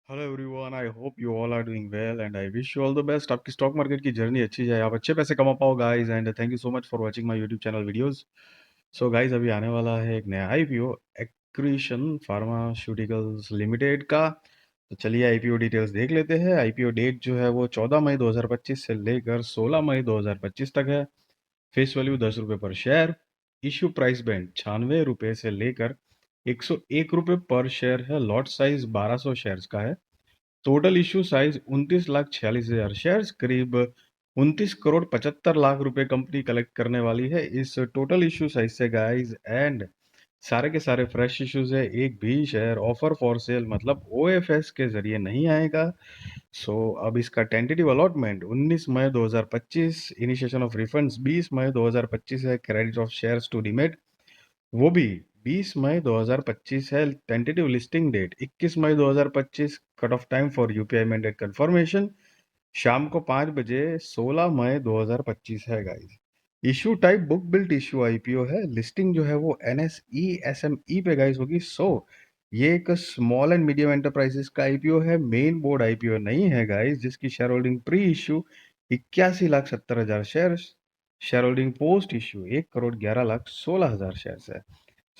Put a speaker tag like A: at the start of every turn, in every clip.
A: Hello everyone, I hope you all are doing well and I wish you all the best. आपकी stock market की journey अच्छी जाए, आप अच्छे पैसे कमा पाओ guys. And thank you so much for watching my YouTube channel videos. So guys, अभी आने वाला है एक नया आईपीओ, एक्रीशन फार्मास्यूटिकल्स लिमिटेड का। तो चलिए आईपीओ डिटेल्स देख लेते हैं। आईपीओ डेट जो है वो 14 मई 2025 से लेकर 16 मई 2025 तक है। फेस वैल्यू 10 रुपये पर शेयर। इश्यू प्राइस बैंड 96 रुपये से लेकर 101 रुपये पर शेयर है। लॉट साइज 1200 शेयर्स का है। टोटल इश्यू साइज 29,46,000 शेयर्स, करीब 29 करोड़ 75 लाख रुपए कंपनी कलेक्ट करने वाली है इस टोटल इश्यू साइज से गाइस। एंड सारे के सारे फ्रेश इश्यूज है, एक भी शेयर ऑफर फॉर सेल मतलब ओएफएस के जरिए नहीं आएगा। सो अब इसका टेंटेटिव अलॉटमेंट 19 मई 2025, इनिशिएशन ऑफ रिफंड्स 20 मई 2025 है। Credit of shares to demat वो भी 20 मई 2025 है। टेंटेटिव लिस्टिंग डेट 21 मई 2025। Cut off time for UPI mandate confirmation शाम को 5 बजे 16 मई 2025 है guys. Issue type book built issue IPO है। लिस्टिंग जो है वो एनएसई एसएमई पे गाइस होगी। सो ये एक स्मॉल एंड मीडियम एंटरप्राइजेस का आईपीओ है, मेन बोर्ड आईपीओ नहीं है गाइस। जिसकी share holding pre issue 81,70,000 share, share holding post issue 1,11,16,000 share है।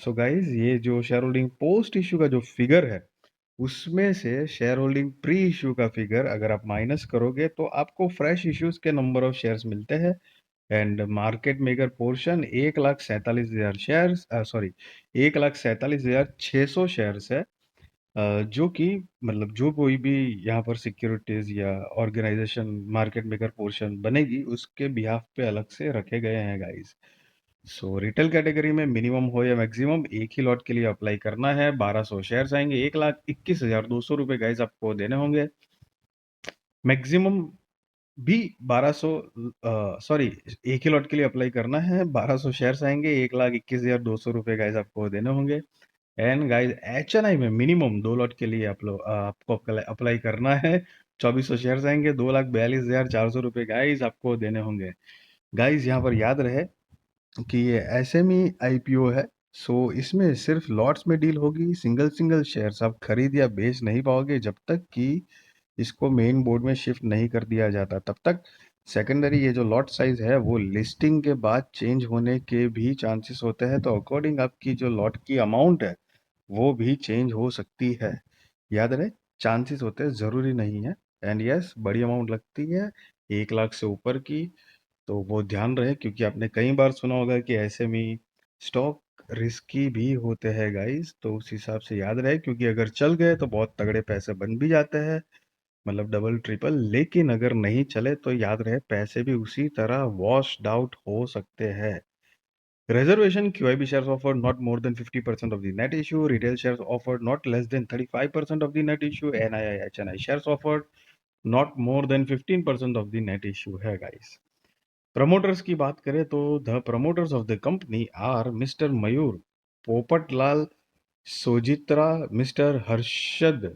A: सो गाइज, ये जो शेयर होल्डिंग पोस्ट इशू का जो फिगर है उसमें से शेयर होल्डिंग प्री इशू का फिगर अगर आप माइनस करोगे तो आपको फ्रेश इश्यूज के नंबर ऑफ शेयर्स मिलते हैं। And market maker portion 1,47,000 shares, sorry 1,47,600 shares है। जो कि मतलब जो कोई भी यहाँ पर सिक्योरिटीज या ऑर्गेनाइजेशन मार्केट मेकर पोर्शन बनेगी उसके बिहाफ पे अलग से रखे गए हैं गाइस। सो रिटेल कैटेगरी में मिनिमम हो या मैक्सिमम एक ही लॉट के लिए अप्लाई करना है। 1200 शेयर्स आएंगे, 1,21,200 रुपये गाइस आपको देने होंगे। मैक्सिमम भी 1200, सॉरी, एक ही लॉट के लिए अप्लाई करना है। 1200 शेयर्स आएंगे, 1,21,200 रुपये गाइस आपको देने होंगे। एंड गाइस एचएनआई में मिनिमम 2 लॉट के लिए आपको अप्लाई करना है। 2400 शेयर्स आएंगे, 2,42,400 रुपये गाइस आपको देने होंगे। गाइस यहाँ पर याद रहे कि ये एसएमई आईपीओ है। सो इसमें सिर्फ लॉट्स में डील होगी, सिंगल सिंगल शेयर्स आप खरीद या बेच नहीं पाओगे जब तक कि इसको मेन बोर्ड में शिफ्ट नहीं कर दिया जाता। तब तक सेकेंडरी ये जो लॉट साइज है वो लिस्टिंग के बाद चेंज होने के भी चांसेस होते हैं। तो अकॉर्डिंग आपकी जो लॉट की अमाउंट है वो भी चेंज हो सकती है। याद रहे, चांसेस होते हैं, ज़रूरी नहीं है। एंड यस, बड़ी अमाउंट लगती है 1 लाख से ऊपर की, तो वो ध्यान रहे क्योंकि आपने कई बार सुना होगा कि ऐसे में स्टॉक रिस्की भी होते हैं गाइस। तो उस हिसाब से याद रहे, क्योंकि अगर चल गए तो बहुत तगड़े पैसे बन भी जाते हैं, मतलब डबल ट्रिपल। लेकिन अगर नहीं चले तो याद रहे पैसे भी उसी तरह वॉश्ड आउट हो सकते हैं। Reservation QIB shares offered not more than 50% of the net issue. Retail shares offered not less than 35% of the net issue. NII HNI shares offered not more than 15% of the net issue है guys। Promoters की बात करें तो the promoters of the company are mister Mayur Popatlal Sojitra, mister Harshad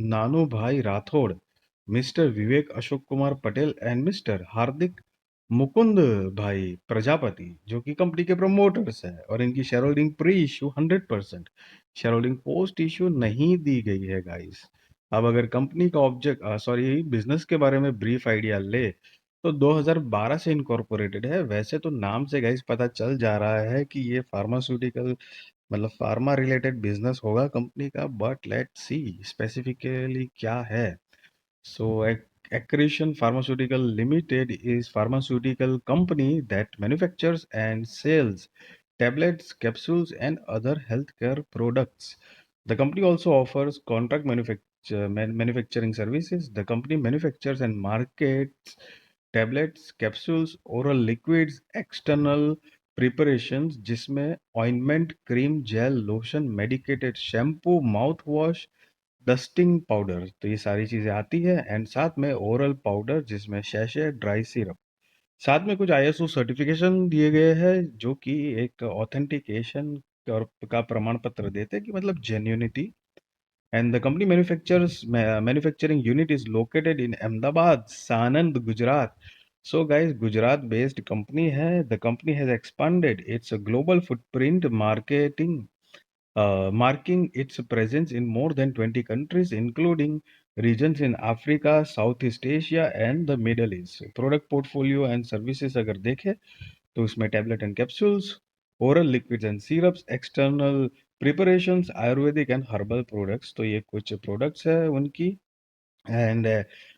A: Nanu Bhai Rathod, mister Vivek Ashok Kumar Patel and mister Hardik Mukund Bhai Prajapati, जो कि company के promoters है। और इनकी share holding pre issue 100%, share holding post issue नहीं दी गई है गाइस। अब अगर कंपनी का ऑब्जेक्ट, सॉरी, बिजनेस के बारे में ब्रीफ आइडिया ले तो 2012 से इनकॉर्पोरेटेड है। वैसे तो नाम से गाइस पता चल जा रहा है कि ये फार्मास्यूटिकल मतलब फार्मा रिलेटेड बिजनेस होगा कंपनी का, बट लेट्स सी स्पेसिफिकली क्या है। सो Accretion Pharmaceutical Limited is pharmaceutical company that manufactures and sells tablets, capsules, and other healthcare products. The company also offers contract manufacturing services. The company manufactures and markets tablets, capsules, oral liquids, external preparations जिसमें ointment, cream, gel, lotion, medicated shampoo, mouth wash, dusting powder, तो ये सारी चीज़ें आती है। And साथ में oral powder जिसमें शैशे, ड्राई सिरप, साथ में कुछ आईएसओ सर्टिफिकेशन दिए गए हैं जो कि एक ऑथेंटिकेशन और का प्रमाण पत्र देते हैं कि मतलब genuinity. And the company manufacturing unit is located in Ahmedabad, Sanand, Gujarat. So guys, Gujarat based company है। The company has expanded its global footprint marking its presence in more than 20 countries, including regions in Africa, south east Asia and the Middle East. Product portfolio and services अगर देखें तो उसमें tablet and capsules, oral liquids and syrups, external preparations, Ayurvedic and herbal products, तो ये कुछ products है उनकी। And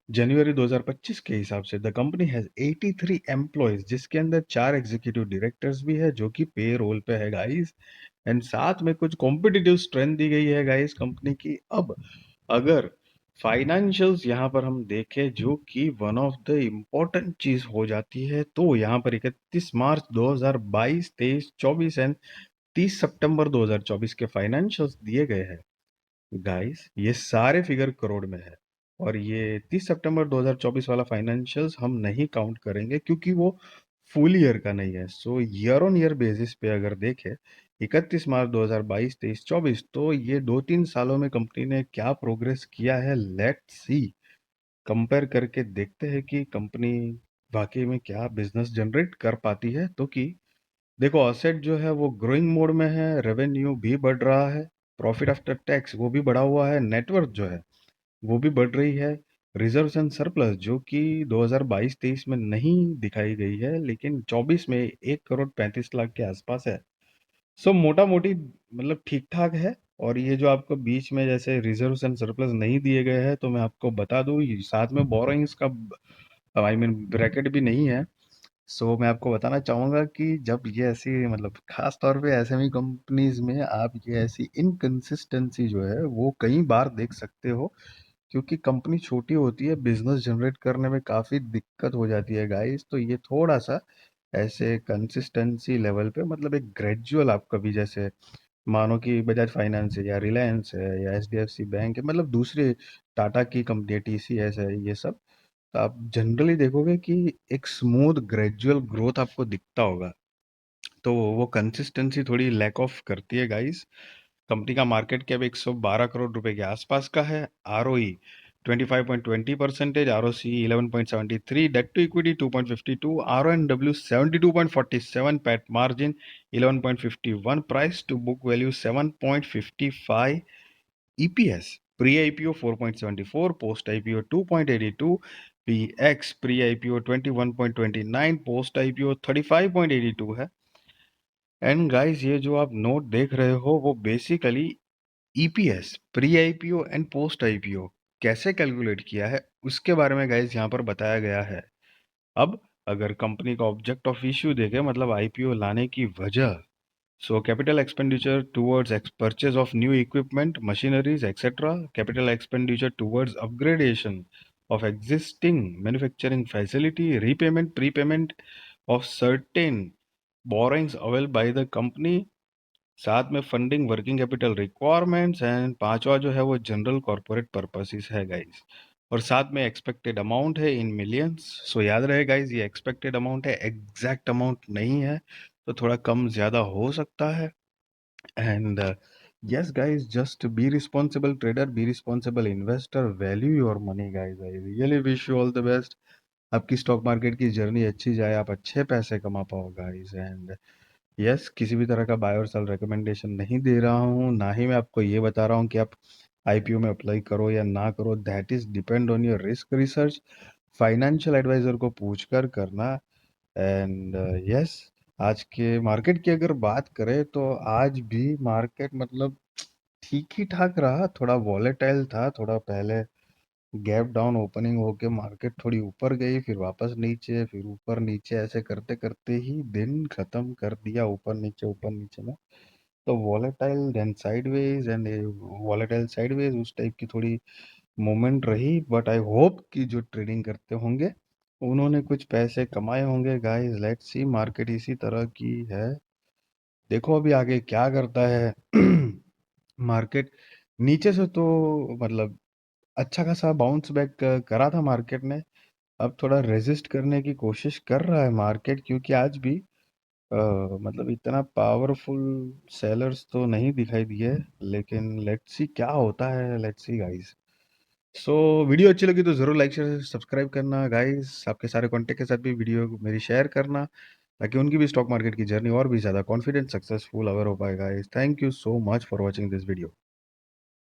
A: जनवरी 2025 के हिसाब से द कंपनी हैज 83 एम्प्लॉयज, जिसके अंदर 4 एग्जीक्यूटिव डायरेक्टर्स भी है जो कि पे रोल पे है गाइस। एंड साथ में कुछ कॉम्पिटिटिव स्ट्रेंथ दी गई है गाइस कंपनी की। अब अगर फाइनेंशियल्स यहाँ पर हम देखें, जो कि वन ऑफ द इम्पोर्टेंट चीज हो जाती है, तो यहाँ पर 31 मार्च 2022, 23, 24 एंड 30 सितंबर 2024 के फाइनेंशियल्स दिए गए हैं गाइस। ये सारे फिगर करोड़ में है, और ये 30 सितंबर 2024 वाला फाइनेंशियल्स हम नहीं काउंट करेंगे क्योंकि वो फुल ईयर का नहीं है। सो ईयर ऑन ईयर बेसिस पे अगर देखें 31 मार्च 2022, 23, 24, तो ये 2-3 सालों में कंपनी ने क्या प्रोग्रेस किया है, लेट्स सी। कंपेयर करके देखते हैं कि कंपनी वाकई में क्या बिजनेस जनरेट कर पाती है। तो कि देखो, असेट जो है वो ग्रोइंग मोड में है, रेवेन्यू भी बढ़ रहा है, प्रॉफिट आफ्टर टैक्स वो भी बढ़ा हुआ है, नेटवर्थ जो है वो भी बढ़ रही है, रिजर्व्स एंड सरप्लस जो कि 2022-23 में नहीं दिखाई गई है लेकिन 24 में 1 करोड़ 35 लाख के आसपास है। सो मोटा मोटी मतलब ठीक ठाक है। और ये जो आपको बीच में जैसे रिजर्व्स एंड सरप्लस नहीं दिए गए हैं, तो मैं आपको बता दूं, साथ में बोरोइंग्स का आई मीन ब्रैकेट भी नहीं है। सो मैं आपको बताना चाहूंगा कि जब ये ऐसी मतलब खास तौर पे एसएमई कंपनीज में आप ये ऐसी इनकंसिस्टेंसी जो है वो कई बार देख सकते हो, क्योंकि कंपनी छोटी होती है, बिजनेस जनरेट करने में काफी दिक्कत हो जाती है गाइस। तो ये थोड़ा सा ऐसे कंसिस्टेंसी लेवल पे मतलब एक ग्रेजुअल आप कभी जैसे मानो कि बजाज फाइनेंस है या रिलायंस है या एचडीएफसी बैंक है, मतलब दूसरे टाटा की कंपनी टीसीएस है, ये सब, तो आप जनरली देखोगे कि एक स्मूथ ग्रेजुअल ग्रोथ आपको दिखता होगा। तो वो कंसिस्टेंसी थोड़ी लैक ऑफ करती है गाइस। कंपनी का मार्केट कैप 112 करोड़ रुपए के आसपास का है, ROE 25.20%, ROC 11.73, debt to equity 2.52, RONW 72.47, PAT margin 11.51, price to book value 7.55, EPS pre IPO 4.74, post IPO 2.82, पीएक्स प्री आईपीओ 21.29, पोस्ट आईपीओ 35.82 है। एंड गाइस, ये जो आप नोट देख रहे हो वो basically EPS pre IPO and post IPO कैसे कैलकुलेट किया है उसके बारे में गाइस यहाँ पर बताया गया है। अब अगर कंपनी का ऑब्जेक्ट ऑफ इश्यू देखें, मतलब आईपीओ लाने की वजह, so capital expenditure towards purchase of new equipment, machineries, etc. Capital expenditure towards upgradation of existing manufacturing facility, repayment, prepayment of certain borrowings availed by the company, साथ में funding working capital requirements, and पांचवा जो है वो general corporate purposes है guys. और साथ में एक्सपेक्टेड अमाउंट है इन मिलियंस। सो याद रहे गाइस, ये एक्सपेक्टेड अमाउंट है, एग्जैक्ट अमाउंट नहीं है, तो थोड़ा कम ज़्यादा हो सकता है। And yes, guys, just be responsible trader, be responsible investor, value your money, guys. I really wish you all the best. आपकी स्टॉक मार्केट की जर्नी अच्छी जाए, आप अच्छे पैसे कमा पाओ गाइस। एंड यस, किसी भी तरह का बाय और सेल रिकमेंडेशन नहीं दे रहा हूँ, ना ही मैं आपको ये बता रहा हूँ कि आप आईपीओ में अप्लाई करो या ना करो। That is depend on your risk research, financial advisor को पूछकर करना। एंड यस, आज के मार्केट की अगर बात करें तो आज भी मार्केट मतलब ठीक ही ठाक रहा, थोड़ा वॉलेटाइल था, थोड़ा पहले गैप डाउन ओपनिंग होके मार्केट थोड़ी ऊपर गई, फिर वापस नीचे, फिर ऊपर नीचे, ऐसे करते करते ही दिन खत्म कर दिया ऊपर नीचे में। तो volatile then sideways, and volatile sideways उस टाइप की थोड़ी मोमेंट रही। बट आई होप कि जो ट्रेडिंग करते होंगे उन्होंने कुछ पैसे कमाए होंगे गाइस। लेट्स सी, मार्केट इसी तरह की है, देखो अभी आगे क्या करता है। मार्केट नीचे से तो मतलब अच्छा खासा बाउंस बैक करा था मार्केट ने। अब थोड़ा रेजिस्ट करने की कोशिश कर रहा है मार्केट, क्योंकि आज भी मतलब इतना पावरफुल सेलर्स तो नहीं दिखाई दिए। लेकिन लेट्स सी क्या होता है, let's see guys. So video अच्छी लगी तो ज़रूर लाइक शेयर सब्सक्राइब करना गाइस। आपके सारे कॉन्टेक्ट के साथ भी वीडियो मेरी शेयर करना, ताकि उनकी भी स्टॉक मार्केट की जर्नी और भी ज़्यादा कॉन्फिडेंट सक्सेसफुल अवर हो पाए guys. Thank you so much for watching this video.